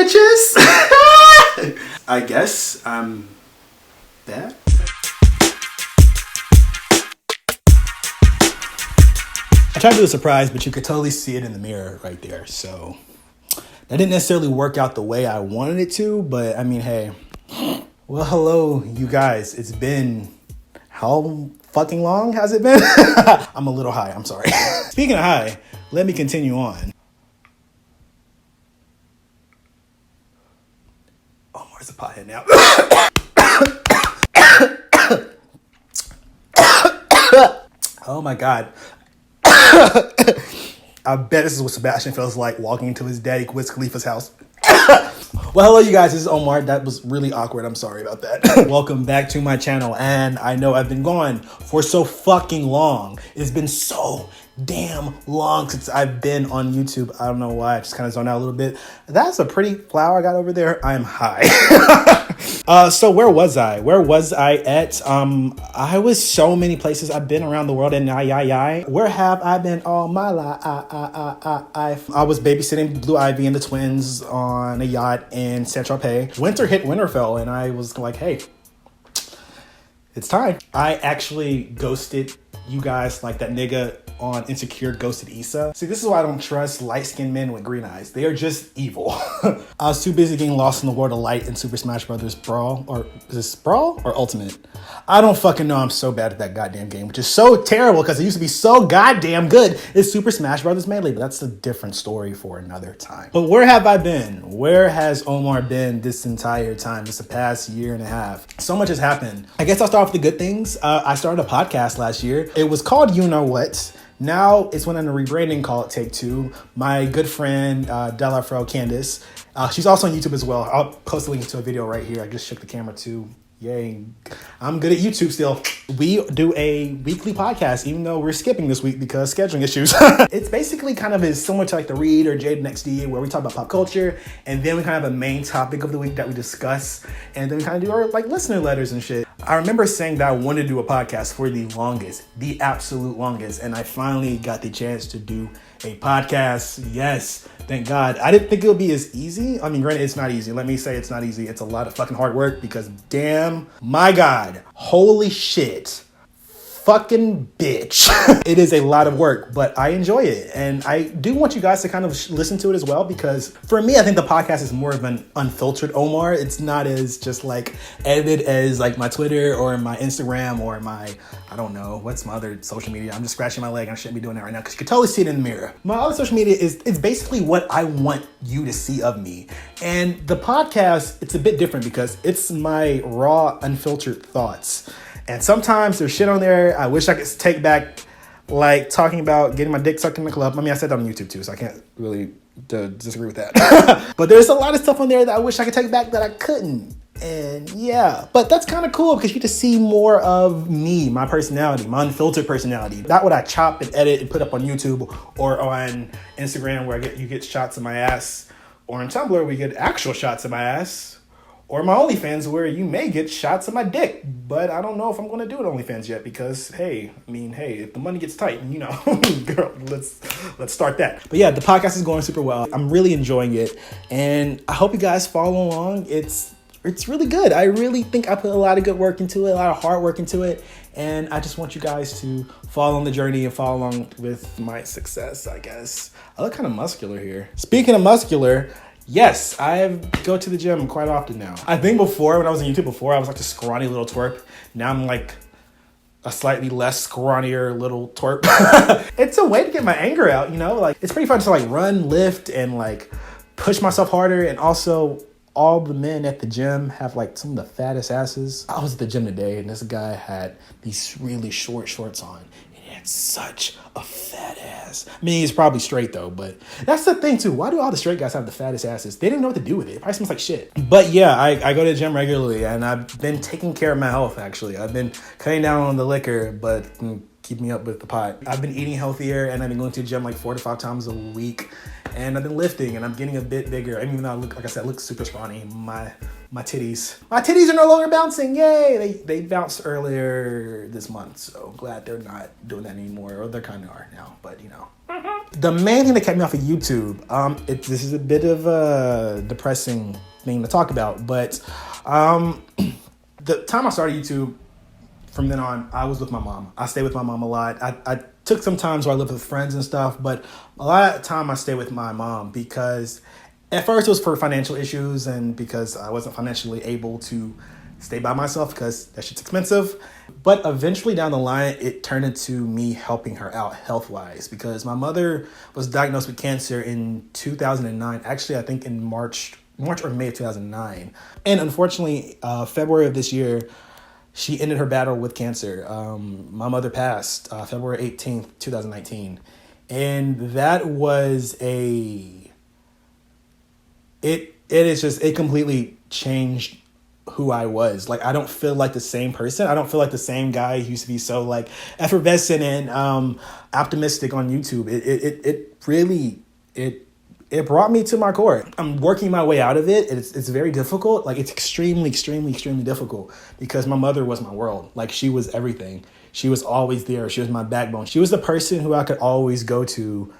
bitches. I guess I'm back. I tried to do a surprise, but you could totally see it in the mirror right there. So that didn't necessarily work out the way I wanted it to, but I mean, hey. Well, hello, you guys. It's been how fucking long has it been? I'm a little high. I'm sorry. Speaking of high, let me continue on. Oh, where's the pothead now? Oh my God. I bet this is what Sebastian feels like walking into his daddy Wiz Khalifa's house. Well, hello, you guys. This is Omar. That was really awkward. I'm sorry about that. Welcome back to my channel. And I know I've been gone for so fucking long. It's been so damn long since I've been on YouTube. I don't know why. I just kind of zoned out a little bit. That's a pretty flower I got over there. I'm high. So where was I? Where was I at? I was so many places. I've been around the world and where have I been all my life? I was babysitting Blue Ivy and the twins on a yacht in Saint-Tropez. Winter hit Winterfell and I was like, hey, it's time. I actually ghosted you guys like that nigga on Insecure ghosted Issa. See, this is why I don't trust light-skinned men with green eyes. They are just evil. I was too busy getting lost in the world of light in Super Smash Brothers Brawl. Or is this Brawl or Ultimate? I don't fucking know. I'm so bad at that goddamn game, which is so terrible because it used to be so goddamn good. It's Super Smash Brothers Melee, but that's a different story for another time. But where have I been? Where has Omar been this entire time? This past year and a half? So much has happened. I guess I'll start off with the good things. I started a podcast last year. It was called You Know What. Now it's went under rebranding called Take Two. My good friend, Delafro Candace, she's also on YouTube as well. I'll post a link to a video right here. I just shook the camera too. Yay. I'm good at YouTube still. We do a weekly podcast, even though we're skipping this week because scheduling issues. It's basically kind of is similar to like The Read or Jade NXD, where we talk about pop culture, and then we kind of have a main topic of the week that we discuss, and then we kind of do our like listener letters and shit. I remember saying that I wanted to do a podcast for the longest, the absolute longest, and I finally got the chance to do a podcast. Yes, thank God. I didn't think it would be as easy. I mean, granted, it's not easy. Let me say it's not easy. It's a lot of fucking hard work because damn, my God, holy shit. Fucking bitch. It is a lot of work, but I enjoy it. And I do want you guys to kind of listen to it as well, because for me, I think the podcast is more of an unfiltered Omar. It's not as just like edited as like my Twitter or my Instagram or my, I don't know, what's my other social media? I'm just scratching my leg. I shouldn't be doing that right now because you can totally see it in the mirror. My other social media it's basically what I want you to see of me. And the podcast, it's a bit different because it's my raw, unfiltered thoughts. And sometimes there's shit on there I wish I could take back, like talking about getting my dick sucked in the club. I mean, I said that on YouTube too, so I can't really disagree with that. But there's a lot of stuff on there that I wish I could take back that I couldn't. And yeah, but that's kind of cool because you get to see more of me, my personality, my unfiltered personality. Not what I chop and edit and put up on YouTube or on Instagram where you get shots of my ass, or on Tumblr where you get actual shots of my ass. Or my OnlyFans where you may get shots of my dick. But I don't know if I'm going to do it OnlyFans yet because, hey, if the money gets tight, girl, let's start that. But yeah, the podcast is going super well. I'm really enjoying it. And I hope you guys follow along. It's really good. I really think I put a lot of good work into it, a lot of hard work into it. And I just want you guys to follow on the journey and follow along with my success, I guess. I look kind of muscular here. Speaking of muscular, yes, I go to the gym quite often now. I think before, when I was on YouTube before, I was like a scrawny little twerp. Now I'm like a slightly less scrawnier little twerp. It's a way to get my anger out, Like, it's pretty fun to like run, lift, and like push myself harder. And also, all the men at the gym have like some of the fattest asses. I was at the gym today, and this guy had these really short shorts on. Had such a fat ass. I mean, he's probably straight though, but that's the thing too. Why do all the straight guys have the fattest asses? They didn't know what to do with it. It probably smells like shit. But yeah, I go to the gym regularly, and I've been taking care of my health, actually. I've been cutting down on the liquor, but keep me up with the pot. I've been eating healthier, and I've been going to the gym like 4 to 5 times a week, and I've been lifting, and I'm getting a bit bigger. I mean, even though I look, like I said, I look super scrawny. My My titties. My titties are no longer bouncing. Yay! They bounced earlier this month, so glad they're not doing that anymore. Or they kind of are now, but you know. The main thing that kept me off of YouTube, this is a bit of a depressing thing to talk about, but the time I started YouTube, from then on, I was with my mom. I stayed with my mom a lot. I took some times where I lived with friends and stuff, but a lot of the time I stayed with my mom because at first it was for financial issues and because I wasn't financially able to stay by myself because that shit's expensive. But eventually down the line, it turned into me helping her out health-wise because my mother was diagnosed with cancer in 2009. Actually, I think in March or May of 2009. And unfortunately, February of this year, she ended her battle with cancer. My mother passed February 18th, 2019. And that was it completely changed who I was. Like, I don't feel like the same person. I don't feel like the same guy who used to be so like effervescent and optimistic on YouTube. It brought me to my core. I'm working my way out of it. It's very difficult. Like, it's extremely, extremely, extremely difficult because my mother was my world. Like, she was everything. She was always there. She was my backbone. She was the person who I could always go to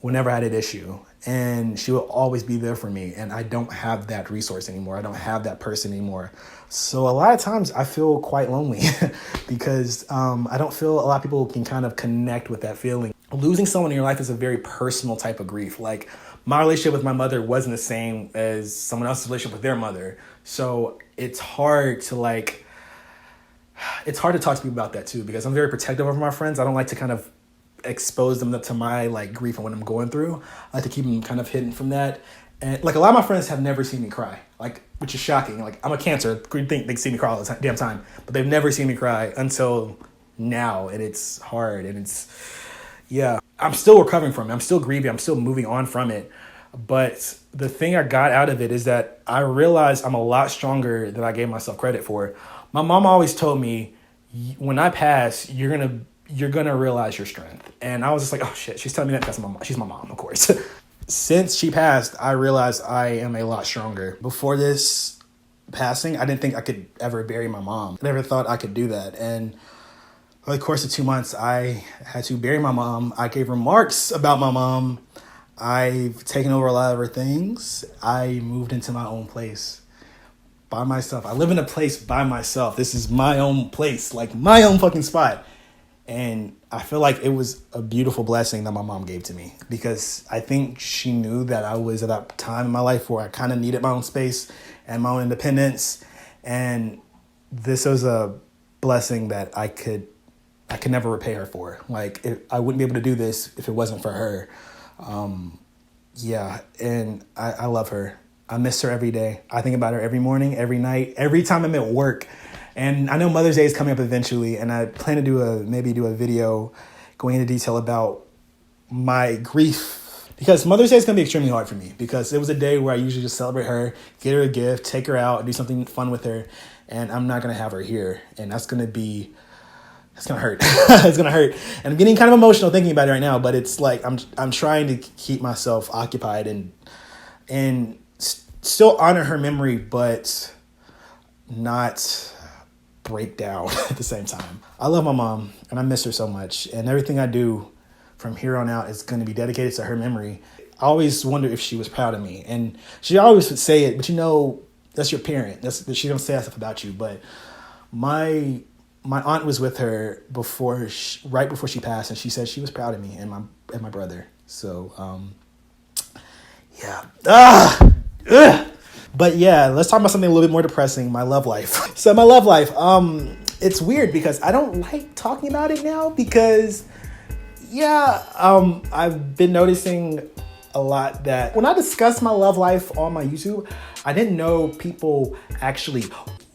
whenever I had an issue. And she will always be there for me. And I don't have that resource anymore. I don't have that person anymore. So a lot of times I feel quite lonely because I don't feel a lot of people can kind of connect with that feeling. Losing someone in your life is a very personal type of grief. Like, my relationship with my mother wasn't the same as someone else's relationship with their mother. So it's hard to talk to people about that too, because I'm very protective of my friends. I don't like to kind of expose them to my like grief and what I'm going through. I like to keep them kind of hidden from that. And like, a lot of my friends have never seen me cry, like, which is shocking. Like, I'm a Cancer. You think they see me cry all the damn time, but they've never seen me cry until now. And it's hard. And yeah, I'm still recovering from it. I'm still grieving. I'm still moving on from it. But the thing I got out of it is that I realized I'm a lot stronger than I gave myself credit for. My mom always told me, when I pass, you're gonna realize your strength. And I was just like, oh shit, she's telling me that because she's my mom, of course. Since she passed, I realized I am a lot stronger. Before this passing, I didn't think I could ever bury my mom. I never thought I could do that. And over the course of 2 months, I had to bury my mom. I gave remarks about my mom. I've taken over a lot of her things. I moved into my own place by myself. I live in a place by myself. This is my own place, like my own fucking spot. And I feel like it was a beautiful blessing that my mom gave to me because I think she knew that I was at that time in my life where I kind of needed my own space and my own independence. And this was a blessing that I could never repay her for. Like, I wouldn't be able to do this if it wasn't for her. Yeah, and I love her. I miss her every day. I think about her every morning, every night, every time I'm at work. And I know Mother's Day is coming up eventually, and I plan to do a video going into detail about my grief. Because Mother's Day is going to be extremely hard for me because it was a day where I usually just celebrate her, get her a gift, take her out, do something fun with her, and I'm not going to have her here. And it's going to hurt. It's going to hurt. And I'm getting kind of emotional thinking about it right now, but it's like I'm trying to keep myself occupied and still honor her memory, but not break down at the same time. I love my mom and I miss her so much, and everything I do from here on out is going to be dedicated to her memory. I always wonder if she was proud of me, and she always would say it, but you know, that's your parent. She don't say that stuff about you. But my aunt was with her right before she passed, and she said she was proud of me and my brother. So yeah. But yeah, let's talk about something a little bit more depressing, my love life. So my love life, it's weird because I don't like talking about it now because, I've been noticing a lot that when I discuss my love life on my YouTube, I didn't know people actually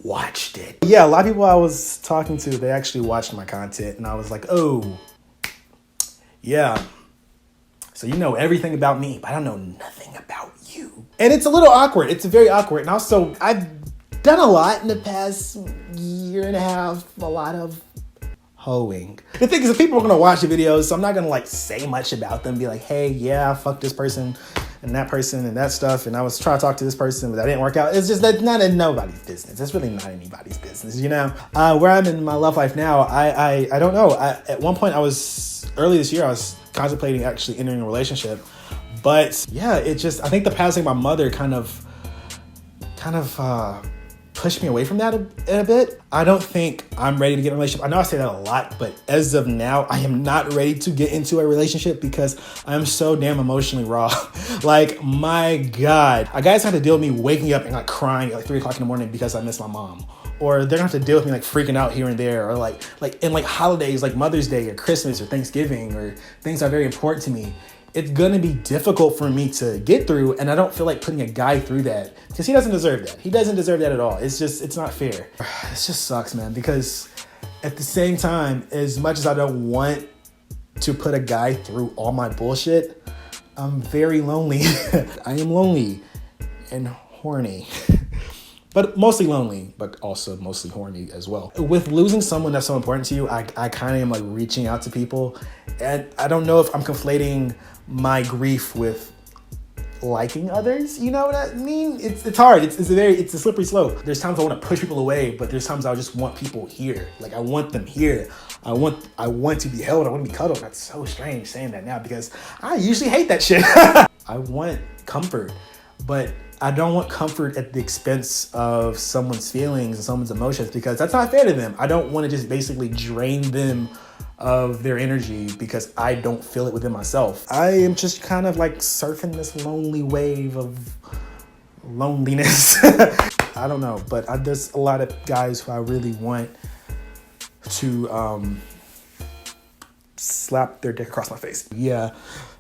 watched it. Yeah, a lot of people I was talking to, they actually watched my content, and I was like, oh, yeah. So you know everything about me, but I don't know nothing about you. And it's a little awkward. It's very awkward. And also, I've done a lot in the past year and a half, a lot of hoeing. The thing is, if people are going to watch the videos, so I'm not going to like say much about them, be like, hey, yeah, fuck this person and that person and that stuff. And I was trying to talk to this person, but that didn't work out. It's just that's not in nobody's business. It's really not anybody's business, you know? Where I'm in my love life now, I don't know. At one point early this year, I was contemplating actually entering a relationship. But yeah, I think the passing of my mother kind of pushed me away from that a bit. I don't think I'm ready to get in a relationship. I know I say that a lot, but as of now, I am not ready to get into a relationship because I'm so damn emotionally raw. Like, my God. Guys have to deal with me waking up and like crying at like 3 o'clock in the morning because I miss my mom. Or they're gonna have to deal with me like freaking out here and there, or like in like holidays like Mother's Day or Christmas or Thanksgiving, or things that are very important to me. It's gonna be difficult for me to get through, and I don't feel like putting a guy through that because he doesn't deserve that. He doesn't deserve that at all. It's not fair. It just sucks, man, because at the same time, as much as I don't want to put a guy through all my bullshit, I'm very lonely. I am lonely and horny. But mostly lonely, but also mostly horny as well. With losing someone that's so important to you, I kind of am like reaching out to people. And I don't know if I'm conflating my grief with liking others. You know what I mean? It's hard. It's a slippery slope. There's times I want to push people away, but there's times I just want people here. Like, I want them here. I want to be held. I want to be cuddled. That's so strange saying that now because I usually hate that shit. I want comfort, but I don't want comfort at the expense of someone's feelings and someone's emotions because that's not fair to them. I don't want to just basically drain them of their energy because I don't feel it within myself. I am just kind of like surfing this lonely wave of loneliness. I don't know, but there's a lot of guys who I really want to slap their dick across my face. Yeah,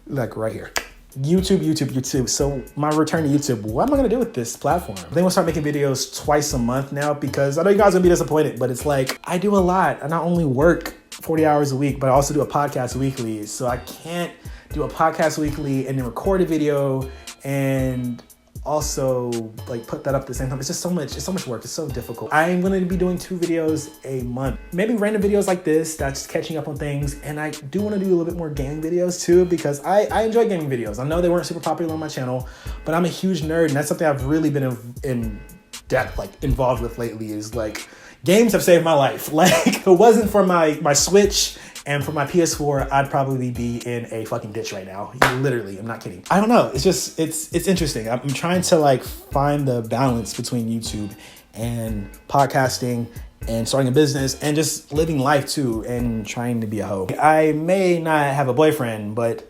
like right here. YouTube. So my return to YouTube, what am I gonna do with this platform? I think we'll start making videos twice a month now because I know you guys are gonna be disappointed, but it's like, I do a lot. I not only work 40 hours a week, but I also do a podcast weekly. So I can't do a podcast weekly and then record a video and also like put that up at the same time. It's so much work. It's so difficult. I'm going to be doing 2 videos a month, maybe random videos like this that's catching up on things. And I do want to do a little bit more gaming videos too, because I enjoy gaming videos. I know they weren't super popular on my channel, but I'm a huge nerd, and that's something I've really been in depth, like involved with lately, is like games have saved my life. Like, if it wasn't for my Switch and for my PS4, I'd probably be in a fucking ditch right now. Literally, I'm not kidding. I don't know. It's interesting. I'm trying to like find the balance between YouTube and podcasting and starting a business and just living life too and trying to be a hoe. I may not have a boyfriend, but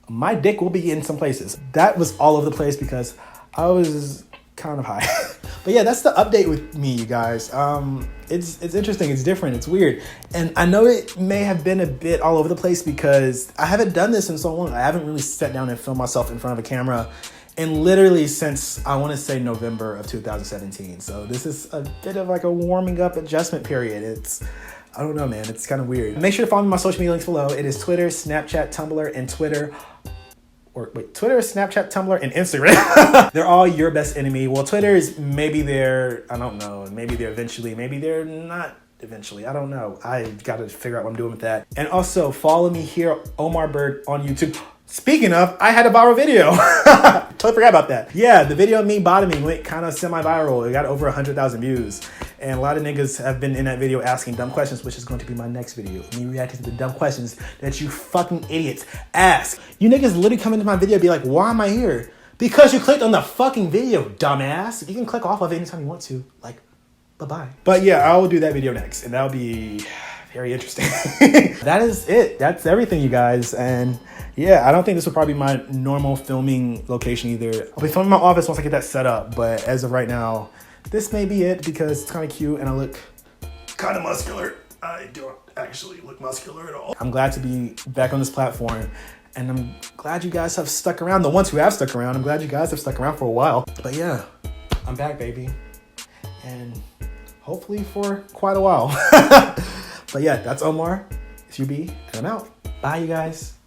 my dick will be in some places. That was all over the place because I was kind of high. But yeah, that's the update with me, you guys. It's interesting, it's different, it's weird. And I know it may have been a bit all over the place because I haven't done this in so long. I haven't really sat down and filmed myself in front of a camera and literally since, I want to say, November of 2017. So this is a bit of like a warming up adjustment period. I don't know, man, it's kind of weird. Make sure to follow me on my social media links below. It is Twitter, Snapchat, Tumblr, and Twitter. Twitter, Snapchat, Tumblr, and Instagram. They're all your best enemy. Well, Twitter is maybe there, I don't know, maybe they're eventually, maybe they're not eventually. I don't know. I got to figure out what I'm doing with that. And also follow me here, Omar Bird, on YouTube. Speaking of, I had a viral video. Totally forgot about that. Yeah, the video of me bottoming went kind of semi-viral. It got over 100,000 views. And a lot of niggas have been in that video asking dumb questions, which is going to be my next video. Me reacting to the dumb questions that you fucking idiots ask. You niggas literally come into my video and be like, why am I here? Because you clicked on the fucking video, dumbass. You can click off of it anytime you want to. Like, bye-bye. But yeah, I will do that video next. And that'll be very interesting. That is it. That's everything, you guys. And yeah, I don't think this will probably be my normal filming location either. I'll be filming my office once I get that set up. But as of right now, this may be it because it's kind of cute and I look kind of muscular. I don't actually look muscular at all. I'm glad to be back on this platform and I'm glad you guys have stuck around. The ones who have stuck around, I'm glad you guys have stuck around for a while. But yeah, I'm back, baby. And hopefully for quite a while. But yeah, that's Omar. It's UB and I'm out. Bye, you guys.